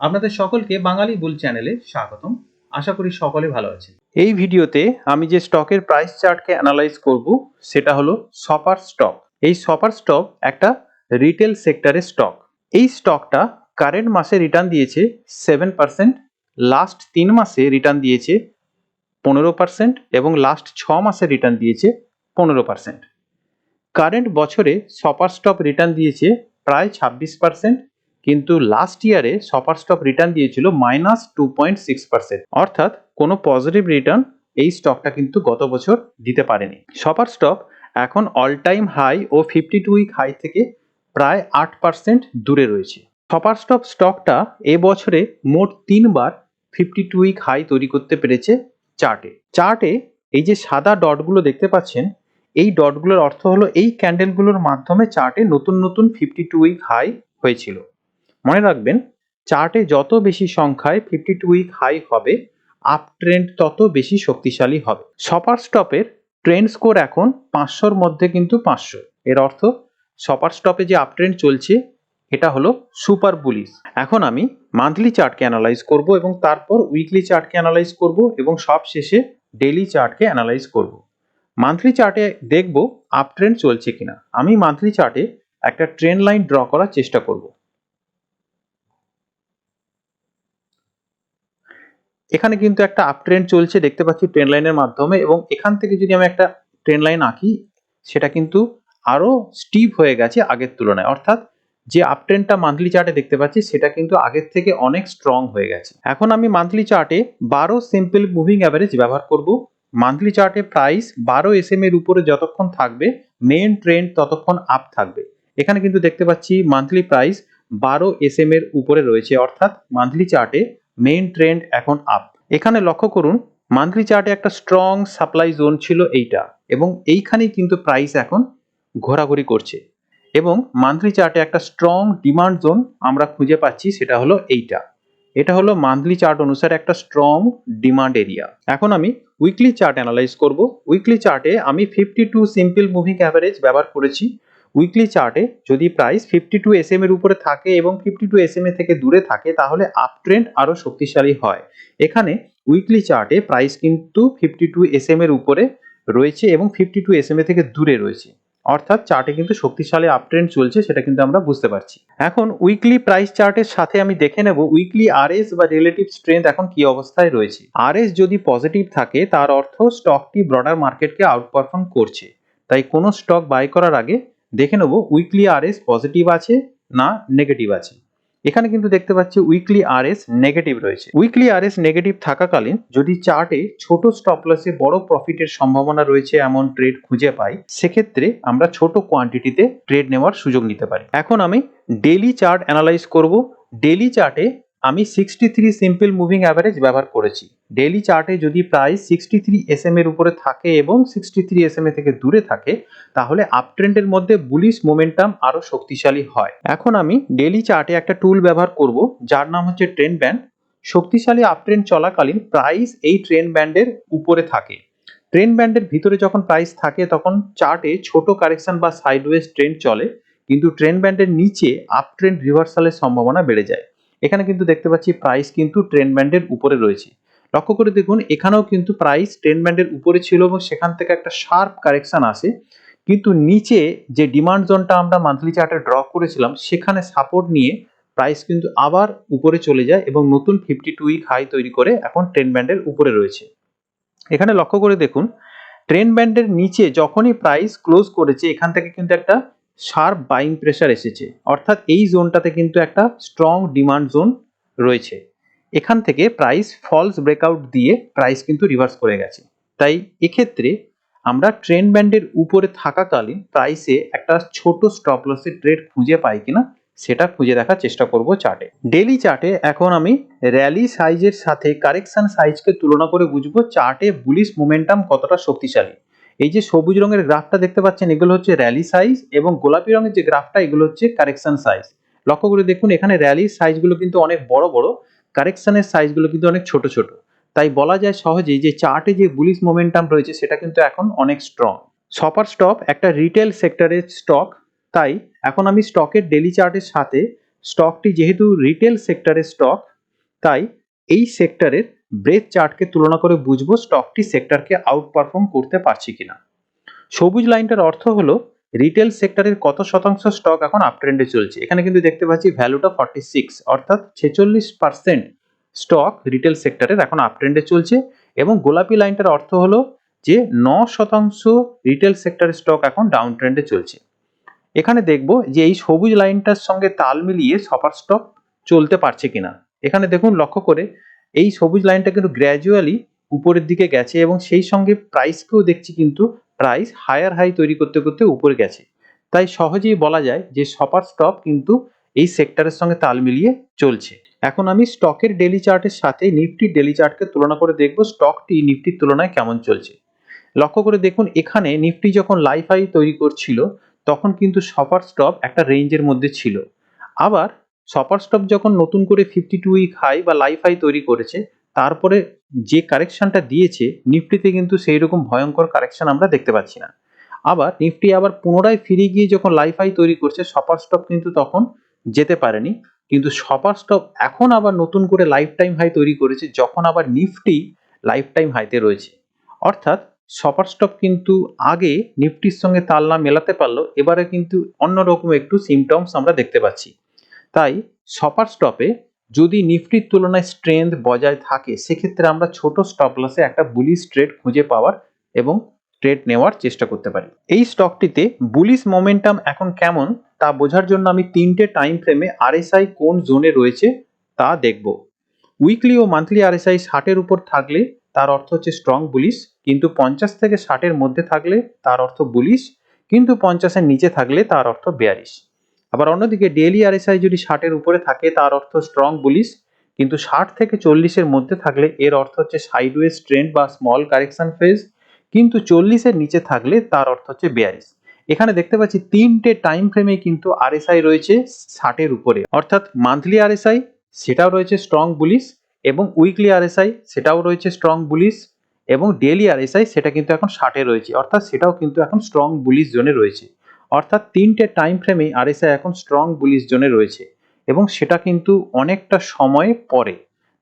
আপনাদের সকলকে বাঙালি বুল চ্যানেলে স্বাগতম। আশা করি সকলে ভালো আছেন। এই ভিডিওতে আমি যে স্টকের প্রাইস চার্টকে অ্যানালাইজ করব সেটা হলো সপার স্টক। এই সপার স্টক একটা রিটেল সেক্টরের স্টক। এই স্টকটা কারেন্ট মাসে রিটার্ন দিয়েছে 7%, লাস্ট 3 মাসে রিটার্ন দিয়েছে 15% এবং লাস্ট 6 মাসে রিটার্ন দিয়েছে 15%। কারেন্ট বছরে সপার স্টক রিটার্ন দিয়েছে প্রায় 26%, কিন্তু লাস্ট ইয়ারে সপার স্টক রিটার্ন দিয়েছিল -2.6%, অর্থাৎ কোনো পজিটিভ রিটার্ন এই স্টকটা কিন্তু গত বছর দিতে পারেনি। সপার স্টক এখন অল টাইম হাই ও 52 উইক হাই থেকে প্রায় 8% দূরে রয়েছে। সপার স্টকটা এবছরে মোট 3বার 52 উইক হাই তৈরি করতে পেরেছে। চার্টে এই যে সাদা ডটগুলো দেখতে পাচ্ছেন, এই ডটগুলোর অর্থ হলো এই ক্যান্ডেলগুলোর মাধ্যমে চার্টে নতুন নতুন 52 উইক হাই হয়েছিল। মনে রাখবেন, চার্টে যত বেশি সংখ্যায় 52 উইক হাই হবে, আপ ট্রেন্ড তত বেশি শক্তিশালী হবে। সপার স্টপের ট্রেন্ড স্কোর এখন 500-র মধ্যে কিন্তু 500। এর অর্থ সপার স্টপে যে আপ ট্রেন্ড চলছে এটা হলো সুপার বুলিশ। এখন আমি মান্থলি চার্টকে অ্যানালাইজ করব এবং তারপর উইকলি চার্টকে অ্যানালাইজ করব এবং সব শেষে ডেইলি চার্টকে অ্যানালাইজ করব। মান্থলি চার্টে দেখব আপ ট্রেন্ড চলছে কিনা। আমি মান্থলি চার্টে একটা ট্রেন্ড লাইন ড্র করার চেষ্টা করব। এখানে কিন্তু একটা আপ ট্রেন্ড চলছে দেখতে পাচ্ছি ট্রেন্ড লাইনের মাধ্যমে, এবং এখান থেকে যদি আমি একটা ট্রেন্ড লাইন আঁকি সেটা কিন্তু আরো স্টিপ হয়ে গেছে আগের তুলনায়, অর্থাৎ যে আপ ট্রেন্ডটা মান্থলি চার্টে দেখতে পাচ্ছি সেটা কিন্তু আগের থেকে অনেক স্ট্রং হয়ে গেছে। এখন আমি মান্থলি চার্টে 12 সিম্পল মুভিং অ্যাভারেজ ব্যবহার করব। মান্থলি চার্টে প্রাইস 12 এসএম এর উপরে যতক্ষণ থাকবে মেইন ট্রেন্ড ততক্ষণ আপ থাকবে। এখানে কিন্তু দেখতে পাচ্ছি মান্থলি প্রাইস 12 এসএম এর উপরে রয়েছে, অর্থাৎ মান্থলি চার্টে মেইন ট্রেন্ড এখন আপ। এখানে লক্ষ্য করুন, মান্থলি চার্টে একটা স্ট্রং সাপ্লাই জোন ছিল এইটা, এবং এইখানেই কিন্তু প্রাইস এখন ঘোরাঘুরি করছে, এবং মান্থলি চার্টে একটা স্ট্রং ডিমান্ড জোন আমরা খুঁজে পাচ্ছি, সেটা হলো এইটা। এটা হলো মান্থলি চার্ট অনুসারে একটা স্ট্রং ডিমান্ড এরিয়া। এখন আমি উইকলি চার্ট অ্যানালাইজ করব। উইকলি চার্টে আমি 52 সিম্পল মুভিং অ্যাভারেজ ব্যবহার করেছি। উইকলি চার্টে যদি প্রাইস 52 এসএম এর উপরে থাকে এবং 52 এসএম এ থেকে দূরে থাকে তাহলে আপ ট্রেন্ড আরো শক্তিশালী হয়। এখানে উইকলি চার্টে প্রাইস কিন্তু 52 এসএম এর উপরে রয়েছে এবং 52 এসএম এ থেকে দূরে রয়েছে, অর্থাৎ চার্টে কিন্তু শক্তিশালী আপ ট্রেন্ড চলছে, সেটা কিন্তু আমরা বুঝতে পারছি। এখন উইকলি প্রাইস চার্টের সাথে আমি দেখে নেব উইকলি আরএস বা রিলেটিভ স্ট্রেংথ এখন কি অবস্থায় রয়েছে। আরএস যদি পজিটিভ থাকে তার অর্থ স্টকটি ব্রডার মার্কেটকে আউটপারফর্ম করছে। তাই কোনো স্টক বাই করার আগে দেখে নেব উইকলি আরএস পজিটিভ আছে না নেগেটিভ আছে। এখানে কিন্তু দেখতে পাচ্ছি উইকলি আরএস নেগেটিভ রয়েছে। উইকলি আরএস নেগেটিভ থাকাকালীন যদি চার্টে ছোট স্টপ লসে বড় প্রফিটের সম্ভাবনা রয়েছে এমন ট্রেড খুঁজে পাই, সেক্ষেত্রে আমরা ছোট কোয়ান্টিটিতে ট্রেড নেওয়ার সুযোগ নিতে পারি। এখন আমি ডেইলি চার্ট অ্যানালাইজ করব। ডেইলি চার্টে আমি 63 সিম্পল মুভিং অ্যাভারেজ ব্যবহার করেছি। ডেইলি চার্টে যদি প্রাইস 63 এসএম এর উপরে থাকে এবং 63 এসএম এ থেকে দূরে থাকে তাহলে আপ ট্রেন্ডের মধ্যে বুলিশ মোমেন্টাম আরো শক্তিশালী হয়। এখন আমি ডেইলি চার্টে একটা টুল ব্যবহার করব যার নাম হচ্ছে ট্রেন্ড ব্যান্ড। শক্তিশালী আপ ট্রেন্ড চলাকালীন প্রাইস এই ট্রেন্ড ব্যান্ডের উপরে থাকে। ট্রেন্ড ব্যান্ডের ভিতরে যখন প্রাইস থাকে তখন চার্টে ছোট কারেকশন বা সাইডওয়েজ ট্রেন্ড চলে, কিন্তু ট্রেন্ড ব্যান্ডের নিচে আপ ট্রেন্ড রিভার্সালের সম্ভাবনা বেড়ে যায়। এখানে কিন্তু দেখতে পাচ্ছি প্রাইস কিন্তু ট্রেন্ড ব্যান্ডের উপরে রয়েছে। লক্ষ্য করে দেখুন, এখানেও কিন্তু প্রাইস ট্রেন্ড ব্যান্ডের উপরে ছিল এবং সেখান থেকে একটা শার্প কারেকশন আসে, কিন্তু নিচে যে ডিমান্ড জোনটা আমরা মান্থলি চার্টে ড্র করেছিলাম সেখানে সাপোর্ট নিয়ে প্রাইস কিন্তু আবার উপরে চলে যায় এবং নতুন 52 উইক হাই তৈরি করে এখন ট্রেন্ড ব্যান্ডের উপরে রয়েছে। এখানে লক্ষ্য করে দেখুন, ট্রেন্ড ব্যান্ডের নিচে যখনই প্রাইস ক্লোজ করেছে এখান থেকে কিন্তু একটা শার্প বাইং প্রেসার এসেছে, অর্থাৎ এই জোনটাতে কিন্তু একটা স্ট্রং ডিমান্ড জোন রয়েছে। এখান থেকে প্রাইস ফলস ব্রেকআউট দিয়ে প্রাইস কিন্তু রিভার্স করে গেছে। তাই এক্ষেত্রে আমরা ট্রেন্ড ব্যান্ডের উপরে থাকাকালীন প্রাইসে একটা ছোট স্টপ লসের ট্রেড খুঁজে পাই কিনা সেটা খুঁজে দেখার চেষ্টা করব চার্টে। ডেইলি চার্টে এখন আমি র্যালি সাইজের সাথে কারেকশন সাইজকে তুলনা করে বুঝবো চার্টে বুলিশ মোমেন্টাম কতটা শক্তিশালী। এই যে সবুজ রঙের গ্রাফটা দেখতে পাচ্ছেন এগুলো হচ্ছে র্যালি সাইজ, এবং গোলাপি রঙের যে গ্রাফটা এগুলো হচ্ছে কারেকশন সাইজ। লক্ষ্য করে দেখুন, এখানে র্যালির সাইজগুলো কিন্তু অনেক বড় বড়, কারেকশনের সাইজগুলো কিন্তু অনেক ছোট ছোট। তাই বলা যায় সহজেই যে চার্টে যে বুলিশ মোমেন্টাম রয়েছে সেটা কিন্তু এখন অনেক স্ট্রং। সপার স্টক একটা রিটেল সেক্টরের স্টক, তাই এখন আমি স্টকের ডেইলি চার্টের সাথে স্টকটি যেহেতু রিটেল সেক্টরের স্টক, তাই এই সেক্টরের ব্রেথ চার্টকে তুলনা করে বুঝবো স্টকটি সেক্টরকে আউট পারফর্ম করতে পারছে কিনা। সবুজ লাইনটার অর্থ হলো রিটেল সেক্টরের কত শতাংশ স্টক এখন আপ ট্রেন্ডে চলছে। এখানে কিন্তু দেখতে পাচ্ছি ভ্যালুটা 46, অর্থাৎ 46% স্টক রিটেল সেক্টরের এখন আপ ট্রেন্ডে চলছে। এবং গোলাপি লাইনটার অর্থ হলো যে 9% রিটেল সেক্টরের স্টক এখন ডাউন ট্রেন্ডে চলছে। এখানে দেখব যে এই সবুজ লাইনটার সঙ্গে তাল মিলিয়ে সপার স্টক চলতে পারছে কিনা। এখানে দেখুন লক্ষ্য করে এই সবুজ লাইনটা কিন্তু গ্র্যাজুয়ালি উপরের দিকে গেছে এবং সেই সঙ্গে প্রাইসকেও দেখছি কিন্তু প্রাইস হায়ার হাই তৈরি করতে করতে উপরে গেছে। তাই সহজেই বলা যায় যে সপার স্টক কিন্তু এই সেক্টরের সঙ্গে তাল মিলিয়ে চলছে। এখন আমি স্টকের ডেলি চার্টের সাথে নিফটির ডেলি চার্টকে তুলনা করে দেখব স্টকটি নিফটির তুলনায় কেমন চলছে। লক্ষ্য করে দেখুন এখানে নিফটি যখন লাইফ হাই তৈরি করছিল তখন কিন্তু সপার স্টপ একটা রেঞ্জের মধ্যে ছিল। আবার সপার স্টপ যখন নতুন করে 52 উইক হাই বা লাইফ হাই তৈরি করেছে, তারপরে যে কারেকশনটা দিয়েছে নিফটিতে কিন্তু সেই রকম ভয়ঙ্কর কারেকশন আমরা দেখতে পাচ্ছি না। আবার নিফটি আবার পুনরায় ফিরে গিয়ে যখন লাইফ হাই তৈরি করছে, সপার স্টপ কিন্তু তখন যেতে পারেনি। কিন্তু সপার স্টপ এখন আবার নতুন করে লাইফ টাইম হাই তৈরি করেছে যখন আবার নিফটি লাইফ টাইম হাইতে রয়েছে। অর্থাৎ সপার স্টপ কিন্তু আগে নিফটির সঙ্গে তাল না মেলাতে পারলো, এবারে কিন্তু অন্যরকম একটু সিমটমস আমরা দেখতে পাচ্ছি। তাই সপার স্টপে যদি নিফটির তুলনায় স্ট্রেংথ বজায় থাকে, সেক্ষেত্রে আমরা ছোট স্টপ লসে একটা বুলিশ ট্রেড খুঁজে পাওয়ার এবং ট্রেড নেওয়ার চেষ্টা করতে পারি। এই স্টকটিতে বুলিশ মোমেন্টাম এখন কেমন তা বোঝার জন্য আমি 3টে টাইম ফ্রেমে আরএসআই কোন জোনে রয়েছে তা দেখব। উইকলি ও মান্থলি আরএসআই 60-এর উপর থাকলে তার অর্থ হচ্ছে স্ট্রং বুলিশ, কিন্তু 50 থেকে 60-এর মধ্যে থাকলে তার অর্থ বুলিশ, কিন্তু 50-এর নিচে থাকলে তার অর্থ বেয়ারিশ। আবার অন্যদিকে ডেইলি আরএসআই যদি 60-এর উপরে থাকে তার অর্থ স্ট্রং বুলিশ, কিন্তু 60 থেকে 40-এর মধ্যে থাকলে এর অর্থ হচ্ছে সাইডওয়েজ ট্রেন্ড বা স্মল কারেকশন ফেজ, কিন্তু 40-এর নিচে থাকলে তার অর্থ হচ্ছে বেয়ারিশ। এখানে দেখতে পাচ্ছি 3টে টাইম ফ্রেমে কিন্তু আরএসআই রয়েছে 60-এর উপরে, অর্থাৎ মান্থলি আরএসআই সেটাও রয়েছে স্ট্রং বুলিশ, এবং উইকলি আরএসআই সেটাও রয়েছে স্ট্রং বুলিশ, এবং ডেইলি আরএসআই সেটা কিন্তু এখন 60-এ রয়েছে, অর্থাৎ সেটাও কিন্তু এখন স্ট্রং বুলিশ জোনে রয়েছে। অর্থাৎ 3টে টাইম ফ্রেমে আরএসআই এখন স্ট্রং বুলিশ জোনে রয়েছে এবং সেটা কিন্তু অনেকটা সময় পরে।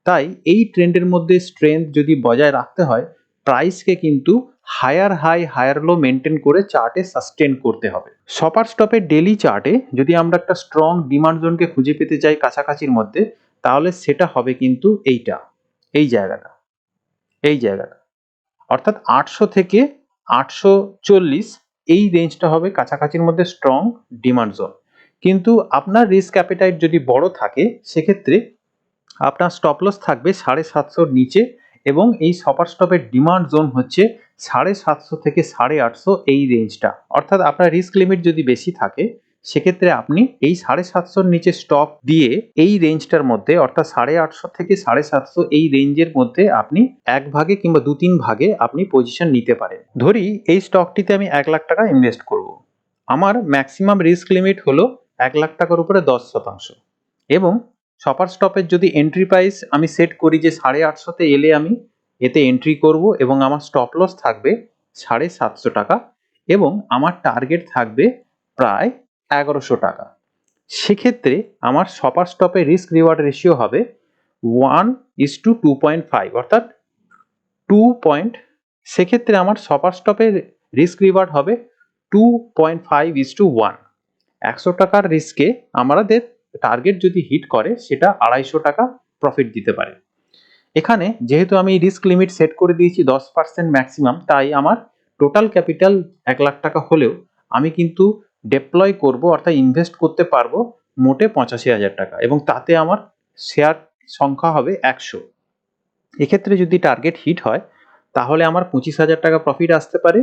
তাই এই ট্রেন্ডের মধ্যে স্ট্রেংথ যদি বজায় রাখতে হয়, প্রাইসকে কিন্তু higher high higher low maintain করে চার্টে সাস্টেন করতে হবে। সপার স্টপের ডেলি চার্টে যদি আমরা একটা স্ট্রং ডিমান্ড জোনকে খুঁজে পেতে চাই কাছাকাছির মধ্যে, তাহলে সেটা হবে কিন্তু এই জায়গাটা, অর্থাৎ 800 থেকে 840 এই রেঞ্জটা হবে কাছাকাছির মধ্যে স্ট্রং ডিমান্ড জোন। কিন্তু আপনার রিস্ক অ্যাপিটাইট যদি বড় থাকে, সেক্ষেত্রে আপনার স্টপ লস থাকবে 750-র নিচে, এবং এই সপার স্টপের ডিমান্ড জোন হচ্ছে 750 থেকে 850 এই রেঞ্জটা। অর্থাৎ আপনার রিস্ক লিমিট যদি বেশি থাকে, সেক্ষেত্রে আপনি এই 750-র নিচে স্টপ দিয়ে এই রেঞ্জটার মধ্যে, অর্থাৎ 850 থেকে 750 এই রেঞ্জের মধ্যে আপনি এক ভাগে কিংবা 2-3 ভাগে আপনি পজিশন নিতে পারেন। ধরি এই স্টকটিতে আমি 1 লাখ টাকা ইনভেস্ট করব। আমার ম্যাক্সিমাম রিস্ক লিমিট হলো 1 লাখ টাকার উপরে 10%, এবং সপার স্টপের যদি এন্ট্রি প্রাইস আমি সেট করি যে 850-তে এলে আমি এতে এন্ট্রি করব, এবং আমার স্টপ লস থাকবে 750 টাকা, এবং আমার টার্গেট থাকবে প্রায় 1100 টাকা। সেক্ষেত্রে আমার সপার স্টপের রিস্ক রিওয়ার্ড রেশিও হবে 1:2.5, অর্থাৎ 2. সেক্ষেত্রে আমার সপার স্টপের রিস্ক রিওয়ার্ড হবে 2.5:1। 100 টাকার রিস্কে আমাদের টার্গেট যদি হিট করে, সেটা 250 টাকা প্রফিট দিতে পারে। এখানে যেহেতু আমি রিস্ক লিমিট সেট করে দিয়েছি 10% ম্যাক্সিমাম, তাই আমার টোটাল ক্যাপিটাল 1 লাখ টাকা হলেও আমি কিন্তু ডেপ্লয় করব, অর্থাৎ ইনভেস্ট করতে পারবো মোটে 85,000 টাকা, এবং তাতে আমার শেয়ার সংখ্যা হবে 100। এক্ষেত্রে যদি টার্গেট হিট হয়, তাহলে আমার 25,000 টাকা প্রফিট আসতে পারে,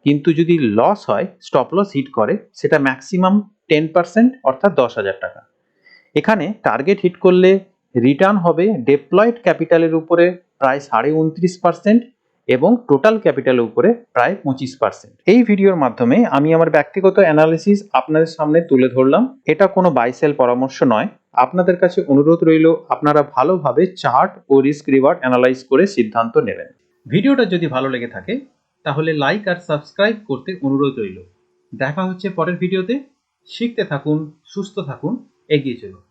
কিন্তু যদি লস হয়, স্টপ লস হিট করে, সেটা ম্যাক্সিমাম 10%, অর্থাৎ 10,000 টাকা। এখানে টার্গেট হিট করলে রিটার্ন হবে ডেপ্লয়েড ক্যাপিটালের উপরে প্রায় 29.5%, এবং টোটাল ক্যাপিটালের উপরে প্রায় 25%। এই ভিডিওর মাধ্যমে আমি আমার ব্যক্তিগত অ্যানালিসিস আপনাদের সামনে তুলে ধরলাম। এটা কোনো বাই সেল পরামর্শ নয়। আপনাদের কাছে অনুরোধ রইল আপনারা ভালোভাবে চার্ট ও রিস্ক রিওয়ার্ড অ্যানালাইজ করে সিদ্ধান্ত নেবেন। ভিডিওটা যদি ভালো লেগে থাকে, তাহলে লাইক আর সাবস্ক্রাইব করতে অনুরোধ রইল। দেখা হচ্ছে পরের ভিডিওতে। শিখতে থাকুন, সুস্থ থাকুন, এগিয়ে চলুন।